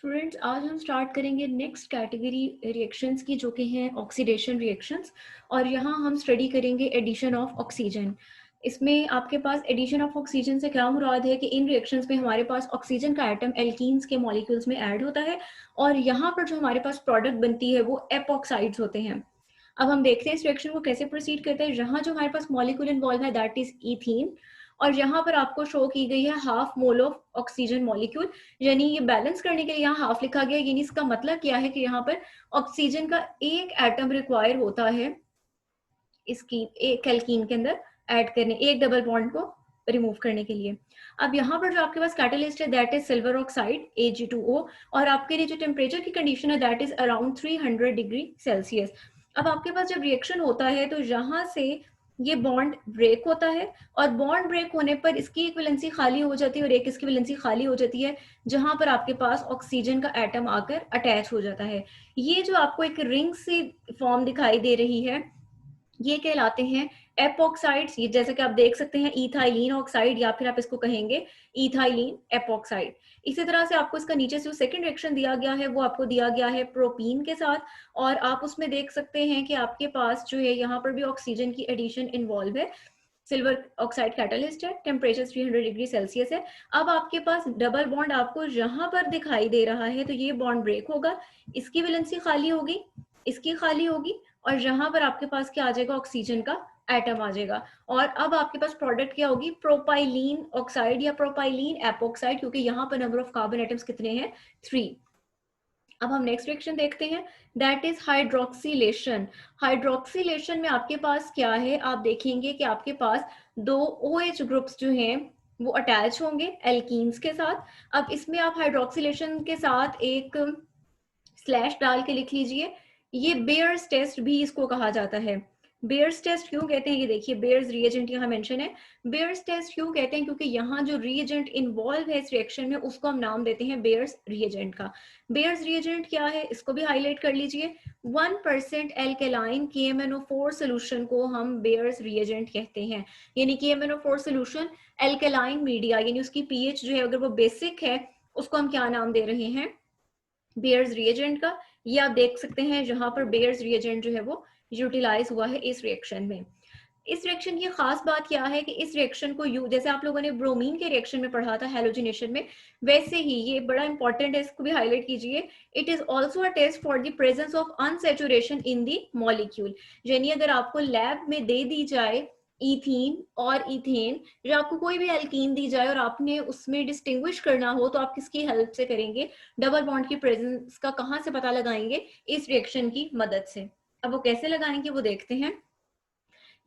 Students, आज हम start करेंगे नेक्स्ट कैटेगरी रिएक्शंस की, जो कि हैं ऑक्सीडेशन रिएक्शंस। और यहाँ हम स्टडी करेंगे एडिशन ऑफ ऑक्सीजन। इसमें आपके पास एडिशन ऑफ ऑक्सीजन से क्या मुराद है कि इन रिएक्शंस में हमारे पास ऑक्सीजन का एटम एल्कीन्स के मॉलिक्यूल्स में ऐड होता है और यहाँ पर जो हमारे पास प्रोडक्ट बनती है वो एपॉक्साइड्स होते हैं। अब हम देखते हैं इस रिएक्शन को कैसे प्रोसीड करते हैं। यहाँ जो हमारे पास मॉलिक्यूल इन्वॉल्व है दैट इज ईथीन, और यहाँ पर आपको शो की गई है half mole of oxygen molecule, यानी ये बैलेंस करने के लिए यहाँ हाफ लिखा गया। यानी इसका मतलब क्या है कि यहाँ पर ऑक्सीजन का एक एटम रिक्वायर होता है इसकी एक एल्कीन के अंदर ऐड करने, एक डबल बॉन्ड को रिमूव करने के लिए। अब यहाँ पर जो आपके पास कैटलिस्ट है that is silver oxide Ag2O, और आपके लिए जो टेम्परेचर की कंडीशन है that is around 300 degree Celsius. अब आपके पास जब रिएक्शन होता है तो यहाँ से ये बॉन्ड ब्रेक होता है, और बॉन्ड ब्रेक होने पर इसकी एक वैलेंसी खाली हो जाती है और एक इसकी वैलेंसी खाली हो जाती है, जहां पर आपके पास ऑक्सीजन का एटम आकर अटैच हो जाता है। ये जो आपको एक रिंग सी फॉर्म दिखाई दे रही है ये कहलाते हैं एपॉक्साइड्स। ये जैसे कि आप देख सकते हैं इथाइलिन ऑक्साइड, या फिर आप इसको कहेंगे इथाइलिन एपॉक्साइड। इसी तरह से आपको इसका नीचे से जो सेकंड रिएक्शन दिया गया है वो आपको दिया गया है प्रोपीन के साथ, और आप उसमें देख सकते हैं कि आपके पास जो है यहाँ पर भी ऑक्सीजन की एडिशन इन्वॉल्व है। सिल्वर ऑक्साइड कैटलिस्ट है, टेम्परेचर 300 डिग्री सेल्सियस है। अब आपके पास डबल बॉन्ड आपको यहाँ पर दिखाई दे रहा है, तो ये बॉन्ड ब्रेक होगा, इसकी वैलेंसी खाली होगी, इसकी खाली होगी, और यहाँ पर आपके पास क्या आ जाएगा, ऑक्सीजन का एटम आ जाएगा। और अब आपके पास प्रोडक्ट क्या होगी, प्रोपाइलीन ऑक्साइड या प्रोपाइलीन एपॉक्साइड, क्योंकि यहाँ पर नंबर ऑफ कार्बन एटम्स कितने हैं, 3। अब हम नेक्स्ट रिएक्शन देखते हैं दैट इज हाइड्रोक्सिलेशन। हाइड्रोक्सिलेशन में आपके पास क्या है, आप देखेंगे कि आपके पास दो OH ग्रुप्स जो हैं वो अटैच होंगे एल्कीन्स के साथ। अब इसमें आप हाइड्रोक्सिलेशन के साथ एक स्लैश डाल के लिख लीजिए, ये बेयर्स टेस्ट भी इसको कहा जाता है। बेयर्स टेस्ट क्यों कहते हैं, ये देखिए बेयर्स रिएजेंट यहाँ मेंशन है। बेयर्स टेस्ट क्यों कहते हैं, क्योंकि यहाँ जो रिएजेंट इन्वॉल्व है इस रिएक्शन में उसको हम नाम देते हैं बेयर्स रिएजेंट का। बेयर्स रिएजेंट क्या है इसको भी हाईलाइट कर लीजिए। 1% एल्केलाइन KMnO4 सोल्यूशन को हम बेयर्स रिएजेंट कहते हैं। यानी KMnO4 सोल्यूशन एल्केलाइन मीडिया, यानी उसकी पीएच जो है अगर वो बेसिक है उसको हम क्या नाम दे रहे हैं, बेयर्स रिएजेंट का। ये आप देख सकते हैं जहां पर बेयर्स रिएजेंट जो है वो यूटिलाइज हुआ है इस रिएक्शन में। इस रिएक्शन की खास बात क्या है कि इस रिएक्शन को जैसे आप लोगों ने ब्रोमीन के रिएक्शन में पढ़ा था हैलोजिनेशन में, वैसे ही ये बड़ा इंपॉर्टेंट है, इसको भी हाईलाइट कीजिए। It is also a test for the presence of unsaturation in the molecule. यानी अगर आपको लैब में दे दी जाए इथीन और इथेन, जो आपको कोई भी एल्कीन दी जाए और आपने उसमें डिस्टिंग्विश करना हो तो आप किसकी हेल्प से करेंगे, डबल बॉन्ड की प्रेजेंस का कहाँ से पता लगाएंगे, इस रिएक्शन की मदद से। अब वो कैसे लगाएंगे वो देखते हैं।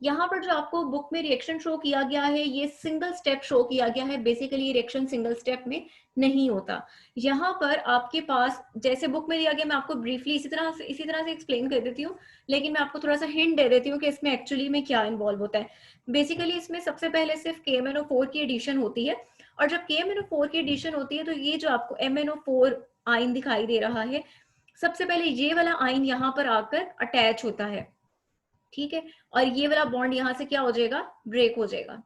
यहाँ पर जो आपको बुक में रिएक्शन शो किया गया है ये सिंगल स्टेप शो किया गया है। बेसिकली रिएक्शन सिंगल स्टेप में नहीं होता। यहाँ पर आपके पास जैसे बुक में दिया गया, मैं आपको ब्रीफली इसी तरह से एक्सप्लेन कर देती हूँ, लेकिन मैं आपको थोड़ा सा हिंट दे देती हूँ कि इसमें एक्चुअली में क्या इन्वॉल्व होता है। बेसिकली इसमें सबसे पहले सिर्फ KMnO4 की एडिशन होती है, और जब KMnO4 की एडिशन होती है तो ये जो आपको MnO4 आयन दिखाई दे रहा है, सबसे पहले ये वाला आयन यहाँ पर आकर अटैच होता है, ठीक है, और ये वाला बॉन्ड यहाँ से क्या हो जाएगा, ब्रेक हो जाएगा।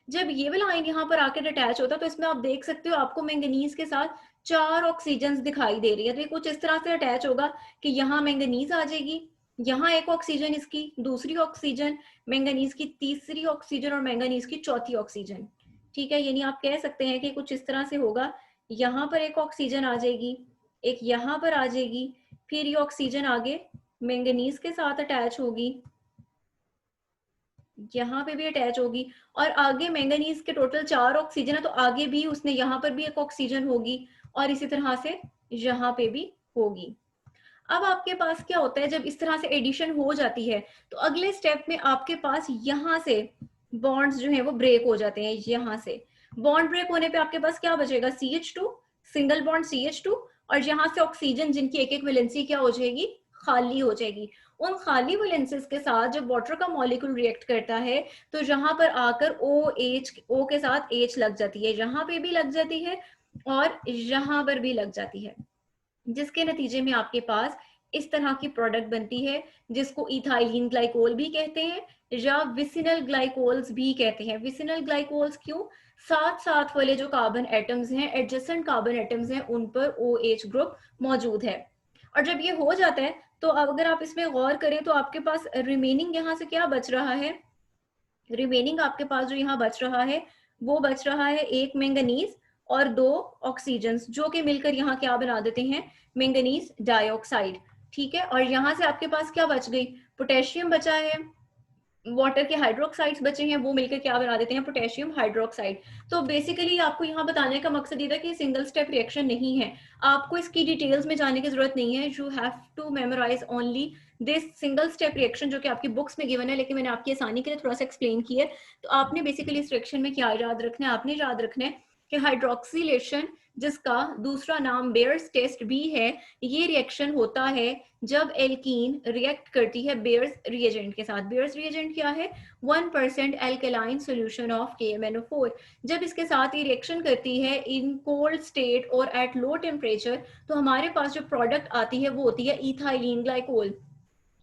जब ये वाला आयन यहाँ पर आकर अटैच होता है तो इसमें आप देख सकते हो आपको मैंगनीज के साथ 4 ऑक्सीजन दिखाई दे रही है। तो ये कुछ इस तरह से अटैच होगा कि यहाँ मैंगनीज आ जाएगी, यहाँ एक ऑक्सीजन, इसकी दूसरी ऑक्सीजन, मैंगनीज की तीसरी ऑक्सीजन और मैंगनीज की चौथी ऑक्सीजन, ठीक है। यानी आप कह सकते हैं कि कुछ इस तरह से होगा, यहाँ पर एक ऑक्सीजन आ जाएगी, एक यहाँ पर आ जाएगी, फिर ये ऑक्सीजन आगे मैंगनीज के साथ अटैच होगी, यहाँ पे भी अटैच होगी, और आगे मैंगनीज के टोटल 4 ऑक्सीजन है तो आगे भी उसने यहाँ पर भी एक ऑक्सीजन होगी, और इसी तरह से यहाँ पे भी होगी। अब आपके पास क्या होता है, जब इस तरह से एडिशन हो जाती है तो अगले स्टेप में आपके पास यहाँ से बॉन्ड्स जो है वो ब्रेक हो जाते हैं। यहाँ से बॉन्ड ब्रेक होने पे आपके पास क्या बचेगा, CH2, सिंगल बॉन्ड CH2, और यहाँ से ऑक्सीजन जिनकी एक एक वैलेंसी क्या हो जाएगी, खाली हो जाएगी। उन खाली वैलेंसीज के साथ जब वाटर का मॉलिक्यूल रिएक्ट करता है तो यहाँ पर आकर O के साथ H लग जाती है, यहाँ पे भी लग जाती है और यहाँ पर भी लग जाती है, जिसके नतीजे में आपके पास इस तरह की प्रोडक्ट बनती है जिसको इथाइलिन ग्लाइकोल भी कहते हैं, या विसिनल ग्लाइकोल्स भी कहते हैं। विसिनल ग्लाइकोल्स क्यों? साथ साथ वाले जो कार्बन एटम्स हैं, एडजेसेंट कार्बन एटम्स हैं, उन पर OH ग्रुप मौजूद है। और जब ये हो जाता है तो अगर आप इसमें गौर करें तो आपके पास रिमेनिंग यहाँ से क्या बच रहा है? रिमेनिंग आपके पास जो यहाँ बच रहा है वो बच रहा है एक मैंगनीज और 2 ऑक्सीजन, जो कि मिलकर यहाँ क्या बना देते हैं? Manganese dioxide. ठीक है, और यहाँ से आपके पास क्या बच गई? पोटेशियम बचा है, वाटर के हाइड्रोक्साइड्स बचे हैं, वो मिलकर क्या बना देते हैं? Potassium hydroxide. तो बेसिकली आपको यहाँ बताने का मकसद ये था कि सिंगल स्टेप रिएक्शन नहीं है, आपको इसकी डिटेल्स में जाने की जरूरत नहीं है। You have to memorise only this single step reaction जो कि आपकी बुक्स में गिवन है, लेकिन मैंने आपकी आसानी के लिए थोड़ा सा एक्सप्लेन किया है। तो आपने बेसिकली इस रिएक्शन में क्या याद रखना है? आपने याद रखना है कि हाइड्रोक्सिलेशन, जिसका दूसरा नाम बेयर्स टेस्ट भी है, ये रिएक्शन होता है जब एल्कीन रिएक्ट करती है बेयर्स रिएजेंट के साथ। बेयर्स रिएजेंट क्या है? 1% एल्केलाइन सोल्यूशन ऑफ KMnO4। जब इसके साथ ये रिएक्शन करती है इन कोल्ड स्टेट और एट लो टेम्परेचर, तो हमारे पास जो प्रोडक्ट आती है वो होती है इथाइलिन ग्लाइकोल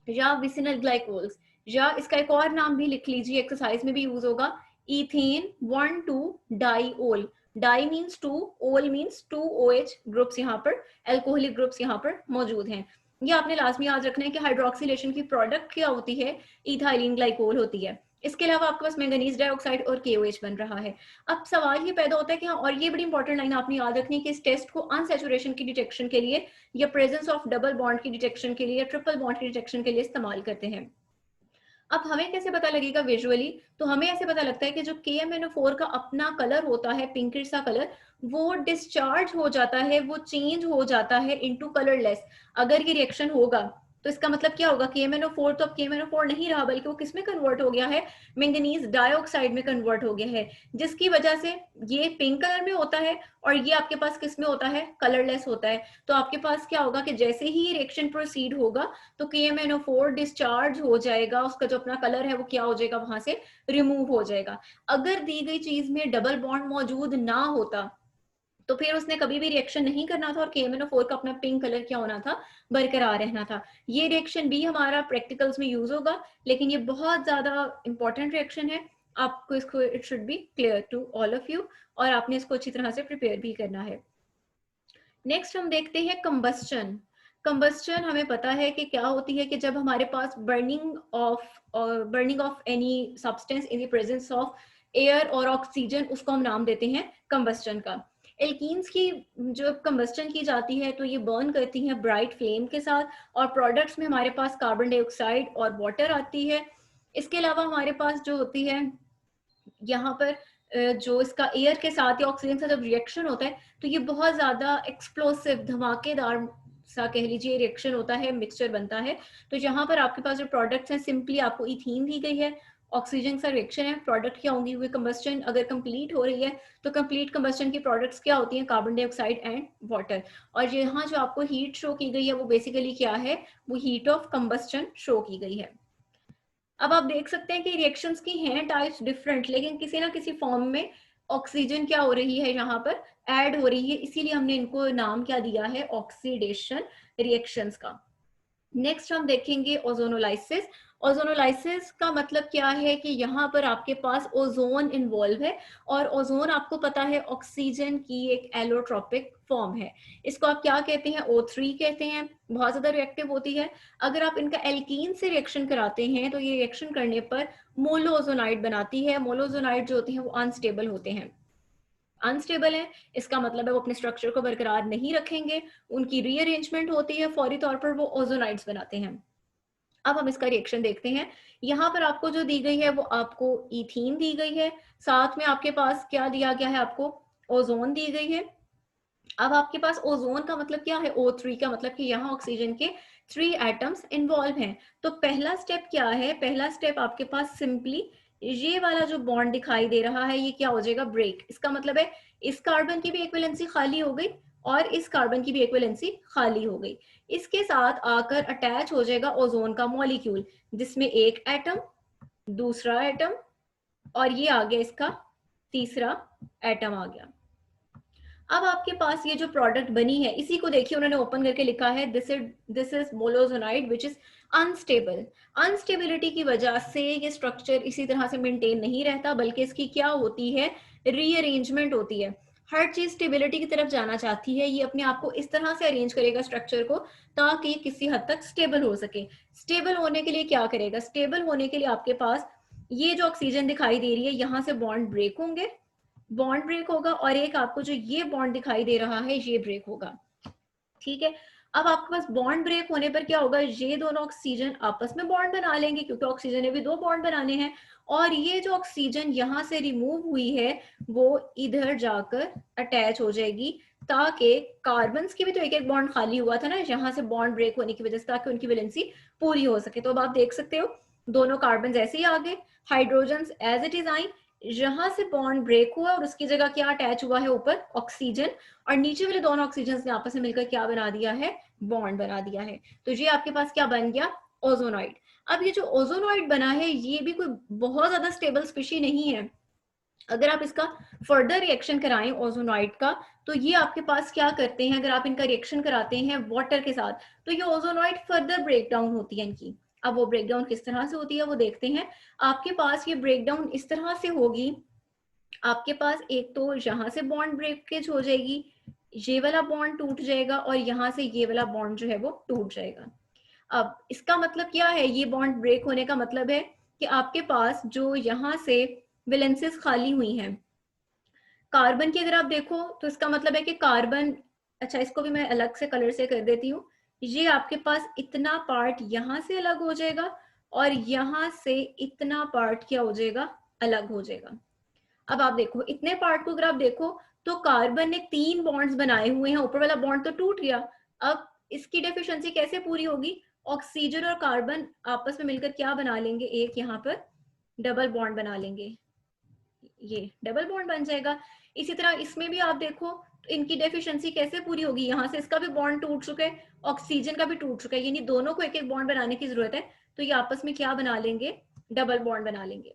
या विसिनल ग्लाइकोल्स, या इसका एक और नाम भी लिख लीजिए, एक्सरसाइज में भी यूज होगा, इथेन 1,2 डाइओल। डाई मीन्स 2, ओल मीन्स 2 OH ग्रुप्स यहाँ पर, एल्कोहलिक ग्रुप्स यहाँ पर मौजूद हैं। ये आपने लाजमी याद रखना है कि हाइड्रोक्सिलेशन की प्रोडक्ट क्या होती है? इथाइलिन ग्लाइकोल होती है। इसके अलावा आपके पास मैंगनीज डाइऑक्साइड और KOH बन रहा है। अब सवाल ये पैदा होता है कि हाँ, और ये बड़ी इंपॉर्टेंट लाइन आपने याद रखनी है कि इस टेस्ट को अनसैचुरेशन की डिटेक्शन के लिए या प्रेजेंस ऑफ डबल बॉन्ड की डिटेक्शन के लिए या ट्रिपल बॉन्ड की डिटेक्शन के लिए इस्तेमाल करते हैं। अब हमें कैसे पता लगेगा विजुअली? तो हमें ऐसे पता लगता है कि जो KMnO4 का अपना कलर होता है, पिंकिश सा कलर, वो डिस्चार्ज हो जाता है, वो चेंज हो जाता है इनटू कलरलेस। अगर ये रिएक्शन होगा तो इसका मतलब क्या होगा? KMnO4 तो अब KMnO4 नहीं रहा, बल्कि वो किस में कन्वर्ट हो गया है? मैंगनीज डाइऑक्साइड में कन्वर्ट हो गया है, जिसकी वजह से ये पिंक कलर में होता है और ये आपके पास किस में होता है? कलरलेस होता है। तो आपके पास क्या होगा कि जैसे ही ये रिएक्शन प्रोसीड होगा तो KMnO4 डिस्चार्ज हो जाएगा, उसका जो अपना कलर है वो क्या हो जाएगा? वहां से रिमूव हो जाएगा। अगर दी गई चीज में डबल बॉन्ड मौजूद ना होता तो फिर उसने कभी भी रिएक्शन नहीं करना था और KMnO4 का अपना पिंक कलर क्या होना था? बरकरार रहना था। ये रिएक्शन भी हमारा प्रैक्टिकल्स में यूज होगा, लेकिन ये बहुत ज्यादा इंपॉर्टेंट रिएक्शन है। आपको इसको, it should be clear to all of you, और आपने इसको अच्छी तरह से प्रिपेयर भी करना है। नेक्स्ट हम देखते हैं कंबस्चन। कंबस्चन हमें पता है कि क्या होती है कि जब हमारे पास burning of any substance in the presence of air और ऑक्सीजन, उसको हम नाम देते हैं कंबस्चन का। एल्कीन्स की जो कंबस्चन की जाती है तो ये बर्न करती हैं ब्राइट फ्लेम के साथ, और प्रोडक्ट्स में हमारे पास कार्बन डाइऑक्साइड और वाटर आती है। इसके अलावा हमारे पास जो होती है यहाँ पर जो इसका एयर के साथ या ऑक्सीजन से जब रिएक्शन होता है तो ये बहुत ज्यादा एक्सप्लोसिव, धमाकेदार सा कह लीजिए रिएक्शन होता है, मिक्सचर बनता है। तो यहाँ पर आपके पास जो प्रोडक्ट्स हैं, सिंपली आपको इथीन दी गई है, ऑक्सीजन का रिएक्शन है, प्रोडक्ट क्या होंगी? हुई कंबस्चन अगर कंप्लीट हो रही है तो कंप्लीट कंबस्चन की प्रोडक्ट्स क्या होती हैं? Carbon dioxide and water. और यहाँ जो आपको हीट शो की गई है वो बेसिकली क्या है? वो हीट ऑफ कंबस्चन शो की गई है। अब आप देख सकते हैं कि रिएक्शंस की हैं टाइप्स डिफरेंट, लेकिन किसी ना किसी फॉर्म में ऑक्सीजन क्या हो रही है? यहाँ पर ऐड हो रही है, इसीलिए हमने इनको नाम क्या दिया है? ऑक्सीडेशन रिएक्शंस का। नेक्स्ट हम देखेंगे ओजोनोलाइसिस। ओजोनोलाइसिस का मतलब क्या है कि यहाँ पर आपके पास ओजोन इन्वॉल्व है, और ओजोन आपको पता है ऑक्सीजन की एक एलोट्रोपिक फॉर्म है। इसको आप क्या कहते हैं? O3 कहते हैं। बहुत ज्यादा रिएक्टिव होती है। अगर आप इनका एल्कीन से रिएक्शन कराते हैं तो ये रिएक्शन करने पर मोलोजोनाइड बनाती है। मोलोजोनाइड जो होते हैं वो अनस्टेबल होते हैं। अनस्टेबल है, इसका मतलब है वो अपने स्ट्रक्चर को बरकरार नहीं रखेंगे, उनकी रीअरेंजमेंट होती है, फौरी तौर पर वो ओजोनाइड्स बनाते हैं। अब हम इसका रिएक्शन देखते हैं। यहाँ पर आपको जो दी गई है वो आपको इथीन दी गई है, साथ में आपके पास क्या दिया गया है? आपको ओजोन दी गई है। अब आपके पास ओजोन का मतलब क्या है? O3 का मतलब कि यहाँ ऑक्सीजन के 3 एटम्स इन्वॉल्व हैं। तो पहला स्टेप क्या है? पहला स्टेप आपके पास सिंपली ये वाला जो बॉन्ड दिखाई दे रहा है ये क्या हो जाएगा? ब्रेक। इसका मतलब है इस कार्बन की भी इक्विवेलेंसी खाली हो गई और इस कार्बन की भी इक्विवेलेंसी खाली हो गई। इसके साथ आकर अटैच हो जाएगा ओजोन का मॉलिक्यूल, जिसमें एक एटम, दूसरा एटम, और ये आ गया इसका तीसरा एटम आ गया। अब आपके पास ये जो प्रोडक्ट बनी है, इसी को देखिए उन्होंने ओपन करके लिखा है this is molozonide which is unstable. Instability की वजह से ये स्ट्रक्चर इसी तरह से मेंटेन नहीं रहता, बल्कि इसकी क्या होती है, रीअरेंजमेंट होती है। हर चीज स्टेबिलिटी की तरफ जाना चाहती है, ये अपने आप को इस तरह से अरेंज करेगा स्ट्रक्चर को ताकि किसी हद तक स्टेबल हो सके। स्टेबल होने के लिए क्या करेगा, स्टेबल होने के लिए आपके पास ये जो ऑक्सीजन दिखाई दे रही है, यहाँ से बॉन्ड ब्रेक होंगे, बॉन्ड ब्रेक होगा, और एक आपको जो ये बॉन्ड दिखाई दे रहा है ये ब्रेक होगा। ठीक है, अब आपके पास बॉन्ड ब्रेक होने पर क्या होगा, ये दोनों ऑक्सीजन आपस में बॉन्ड बना लेंगे, क्योंकि ऑक्सीजन ने भी दो बॉन्ड बनाने हैं, और ये जो ऑक्सीजन यहाँ से रिमूव हुई है वो इधर जाकर अटैच हो जाएगी, ताकि कार्बन की भी तो एक एक बॉन्ड खाली हुआ था ना यहाँ से बॉन्ड ब्रेक होने की वजह से, ताकि उनकी वैलेंसी पूरी हो सके। तो अब आप देख सकते हो दोनों कार्बन ऐसे ही आ गए, hydrogen as it is I, जहां से बॉन्ड ब्रेक हुआ और उसकी जगह क्या अटैच हुआ है, ऊपर ऑक्सीजन, और नीचे वाले दोनों ऑक्सीजन ने आपस में मिलकर क्या बना दिया है, बॉन्ड बना दिया है। तो ये आपके पास क्या बन गया, ओजोनॉइड। अब ये जो ओजोनॉइड बना है ये भी कोई बहुत ज्यादा स्टेबल स्पीशी नहीं है। अगर आप इसका फर्दर रिएक्शन कराएं ओजोनॉइड का, तो ये आपके पास क्या करते हैं, अगर आप इनका रिएक्शन कराते हैं वाटर के साथ, तो ये ओजोनॉइड फर्दर ब्रेक डाउन होती है इनकी। अब वो ब्रेकडाउन किस तरह से होती है वो देखते हैं। आपके पास ये ब्रेकडाउन इस तरह से होगी, आपके पास एक तो यहाँ से बॉन्ड ब्रेकेज हो जाएगी, ये वाला बॉन्ड टूट जाएगा, और यहाँ से ये वाला बॉन्ड जो है वो टूट जाएगा। अब इसका मतलब क्या है, ये बॉन्ड ब्रेक होने का मतलब है कि आपके पास जो यहाँ से वैलेंसेस खाली हुई हैं कार्बन की, अगर आप देखो तो इसका मतलब है कि कार्बन, अच्छा इसको भी मैं अलग से कलर से कर देती हूँ, ये आपके पास इतना पार्ट यहाँ से अलग हो जाएगा, और यहाँ से इतना पार्ट क्या हो जाएगा, अलग हो जाएगा। अब आप देखो इतने पार्ट को अगर आप देखो तो कार्बन ने 3 बॉन्ड्स बनाए हुए हैं, ऊपर वाला बॉन्ड तो टूट गया। अब इसकी डेफिशिएंसी कैसे पूरी होगी, ऑक्सीजन और कार्बन आपस में मिलकर क्या बना लेंगे, एक यहाँ पर डबल बॉन्ड बना लेंगे, ये डबल बॉन्ड बन जाएगा। इसी तरह इसमें भी आप देखो तो इनकी डेफिशिएंसी कैसे पूरी होगी, यहाँ से इसका भी बॉन्ड टूट चुका है, ऑक्सीजन का भी टूट चुका है, यानी दोनों को एक एक बॉन्ड बनाने की जरूरत है, तो ये आपस में क्या बना लेंगे, डबल बॉन्ड बना लेंगे।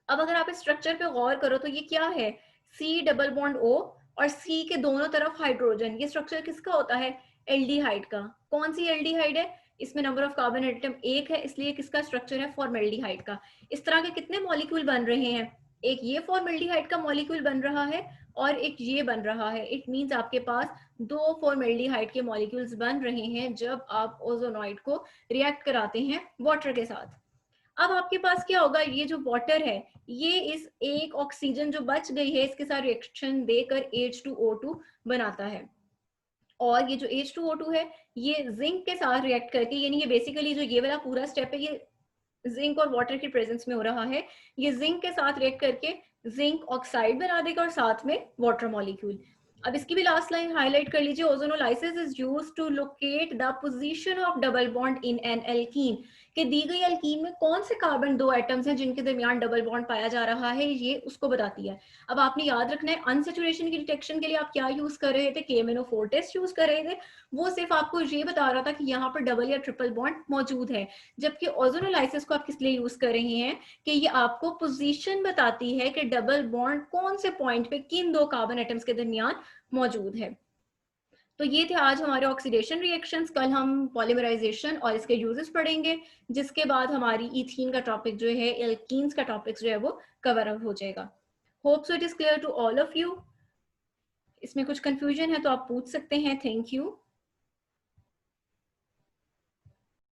अब अगर आप इस स्ट्रक्चर पे गौर करो तो ये क्या है, सी डबल बॉन्ड ओ, और सी के दोनों तरफ हाइड्रोजन। ये स्ट्रक्चर किसका होता है, एल्डिहाइड का। कौन सी एल्डिहाइड है, इसमें नंबर ऑफ कार्बन एटम एक है, इसलिए किसका स्ट्रक्चर है, फॉर्मेल्डिहाइड का। इस तरह के कितने मॉलिक्यूल बन रहे हैं, एक ये फॉर्मेल्डिहाइड का मॉलिक्यूल बन रहा है और एक ये बन रहा है। इट मींस आपके पास 2 फॉर्मेल्डिहाइड के मॉलिक्यूल्स बन रहे हैं जब आप ओजोनॉइड को रिएक्ट कराते हैं वाटर के साथ। अब आपके पास क्या होगा, ये जो वाटर है ये इस एक ऑक्सीजन जो बच गई है इसके साथ रिएक्शन देकर H2O2 बनाता है, और ये जो H2O2 है ये जिंक के साथ रिएक्ट करके, यानी ये बेसिकली जो ये वाला पूरा स्टेप है ये जिंक और वाटर की प्रेजेंस में हो रहा है, ये जिंक के साथ रिएक्ट करके जिंक ऑक्साइड बना देगा और साथ में वाटर मॉलिक्यूल। अब इसकी भी लास्ट लाइन हाईलाइट कर लीजिए, ozonolysis is used to locate the position of double bond in an alkene, कि दी गई एल्कीन में कौन से कार्बन 2 एटम्स हैं जिनके दरमियान डबल बॉन्ड पाया जा रहा है, ये उसको बताती है। अब आपने याद रखना है अनसेचुरेशन की डिटेक्शन के लिए आप क्या यूज कर रहे थे, KMnO4 टेस्ट यूज कर रहे थे, वो सिर्फ आपको ये बता रहा था कि यहाँ पर डबल या ट्रिपल बॉन्ड मौजूद है, जबकि ओजोनोलाइसिस को आप किस लिए यूज कर रहे हैं कि ये आपको पोजीशन बताती है कि डबल बॉन्ड कौन से पॉइंट पे किन 2 कार्बन एटम्स के दरमियान मौजूद है। तो ये थे आज हमारे ऑक्सीडेशन रिएक्शंस। कल हम पॉलीमराइजेशन और इसके यूजेस पढ़ेंगे, जिसके बाद हमारी इथीन का टॉपिक जो है, एल्कीन्स का टॉपिक जो है वो कवर अप हो जाएगा। Hope so it is clear to all of you. इसमें कुछ कंफ्यूजन है तो आप पूछ सकते हैं। Thank you.